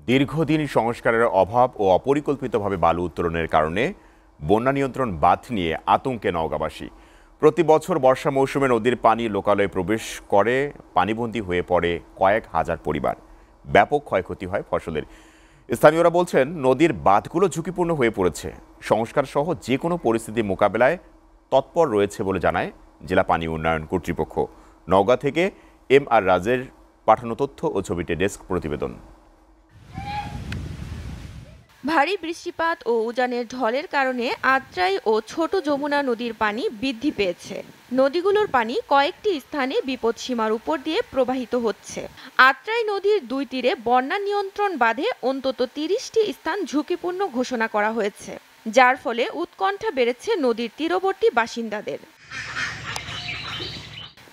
দীর্ঘদিন সংস্কারের অভাব ও অপরিকল্পিতভাবে বালু উত্তোলনের কারণে বন্যা নিয়ন্ত্রণ বাঁধ নিয়ে আতঙ্কে নওগাঁবাসী। প্রতি বছর বর্ষা মৌসুমে নদীর পানি লোকালয়ে প্রবেশ করে পানিবন্দী হয়ে পড়ে কয়েক হাজার পরিবার। ব্যাপক ক্ষয়ক্ষতি হয় ফসলের। স্থানীয়রা বলছেন, নদীর বাঁধগুলো ঝুঁকিপূর্ণ হয়ে পড়েছে। সংস্কার সহ যে কোনো পরিস্থিতি মোকাবেলায় তৎপর রয়েছে বলে জানায় জেলা পানি উন্নয়ন কর্তৃপক্ষ। নওগাঁ থেকে MR রাজের পাঠানো তথ্য ও ছবিতে ডেস্ক প্রতিবেদন। ভারী বৃষ্টিপাত ও উজানের ঢলের কারণে আত্রাই ও ছোট যমুনা নদীর পানি বৃদ্ধি পেয়েছে। নদীগুলোর পানি কয়েকটি স্থানে বিপদসীমার উপর দিয়ে প্রবাহিত হচ্ছে। আত্রাই নদীর দুই তীরে বন্যা নিয়ন্ত্রণ বাঁধে অন্তত 30টি স্থান ঝুঁকিপূর্ণ ঘোষণা করা হয়েছে, যার ফলে উৎকণ্ঠা বেড়েছে নদীর তীরবর্তী বাসিন্দাদের।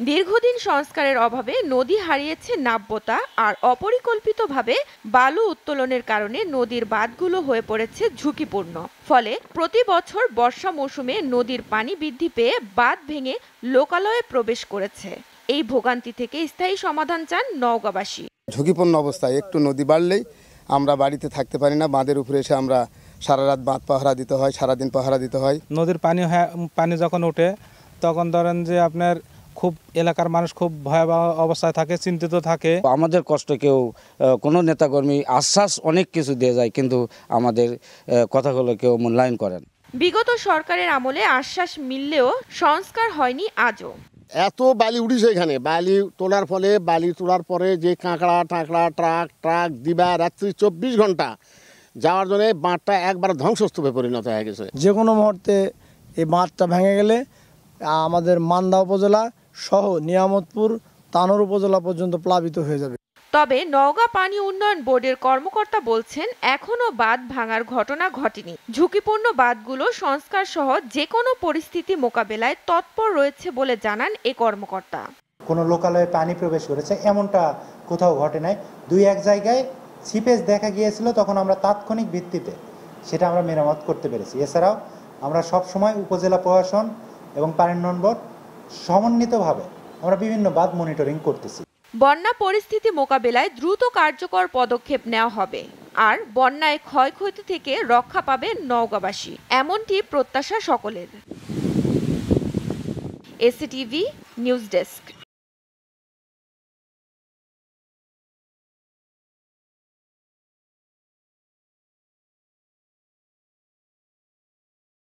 দীর্ঘদিন সংস্কারের অভাবে নদী হারিয়েছে নাব্যতা, আর অপরিকল্পিতভাবে বালু উত্তোলনের কারণে নদীর বাঁধগুলো হয়ে পড়েছে ঝুঁকিপূর্ণ। ফলে প্রতি বছর বর্ষা মৌসুমে নদীর পানি বৃদ্ধি পেয়ে বাঁধ ভেঙে লোকালয়ে প্রবেশ করেছে। এই ভোগান্তি থেকে স্থায়ী সমাধান চান নওগাঁবাসী। ঝুঁকিপূর্ণ অবস্থায় একটু নদী বাড়লেই আমরা বাড়িতে থাকতে পারি না। বাঁধের উপরে এসে আমরা সারা রাত বাঁধ পাহারা দিতে হয়, সারাদিন পাহারা দিতে হয়। নদীর পানি যখন ওঠে তখন ধরেন যে আপনার খুব এলাকার মানুষ খুব ভয়াবহ অবস্থায় থাকে, চিন্তিত থাকে। আমাদের কষ্ট কেউ কোনো নেতাকর্মী আশ্বাস অনেক কিছু দিয়ে যায়, কিন্তু আমাদের কথাগুলো কেউ মূল্যায়ন করেন। বিগত সরকারের আমলে আশ্বাস মিললেও সংস্কার হয়নি আজও। এত বালি উঠেছে এখানে, বালি তোলার ফলে বালি তোলার পরে যে কাঁকড়া ট্রাক দিবা রাত্রি 24 ঘন্টা যাওয়ার জন্য বাঁধটা একবার ধ্বংসস্তূপে পরিণত হয়ে গেছে। যে কোনো মুহূর্তে এই বাঁধটা ভেঙে গেলে আমাদের মান্দা উপজেলা সহ নিয়ামতপুর তানোর উপজেলা পর্যন্ত প্লাবিত হয়ে যাবে। তবে নওগাঁ পানি উন্নয়ন বোর্ডের কর্মকর্তা বলছেন, এখনো বাঁধ ভাঙার ঘটনা ঘটেনি। ঝুঁকিপূর্ণ বাঁধগুলো সংস্কার সহ যে কোনো পরিস্থিতি মোকাবেলায় তৎপর রয়েছে বলে জানান এ কর্মকর্তা। কোনো লোকালয়ে পানি প্রবেশ করেছে এমনটা কোথাও ঘটে নাই। 2-1 জায়গায় সিপেজ দেখা গিয়েছিল, তখন আমরা তাৎক্ষণিক ভিত্তিতে সেটা আমরা মেরামত করতে পেরেছি। এছাড়াও আমরা সবসময় উপজেলা প্রশাসন এবং পানি উন্নয়ন বোর্ড সমন্বিতভাবে আমরা বিভিন্ন বাঁধ মনিটরিং করতেছি। বন্যা পরিস্থিতি মোকাবেলায় দ্রুত কার্যকর পদক্ষেপ নেওয়া হবে, আর বন্যায় ক্ষয়ক্ষতি থেকে রক্ষা পাবে নওগাঁবাসী, এমনটি প্রত্যাশা সকলের। এসিটিভি নিউজ ডেস্ক।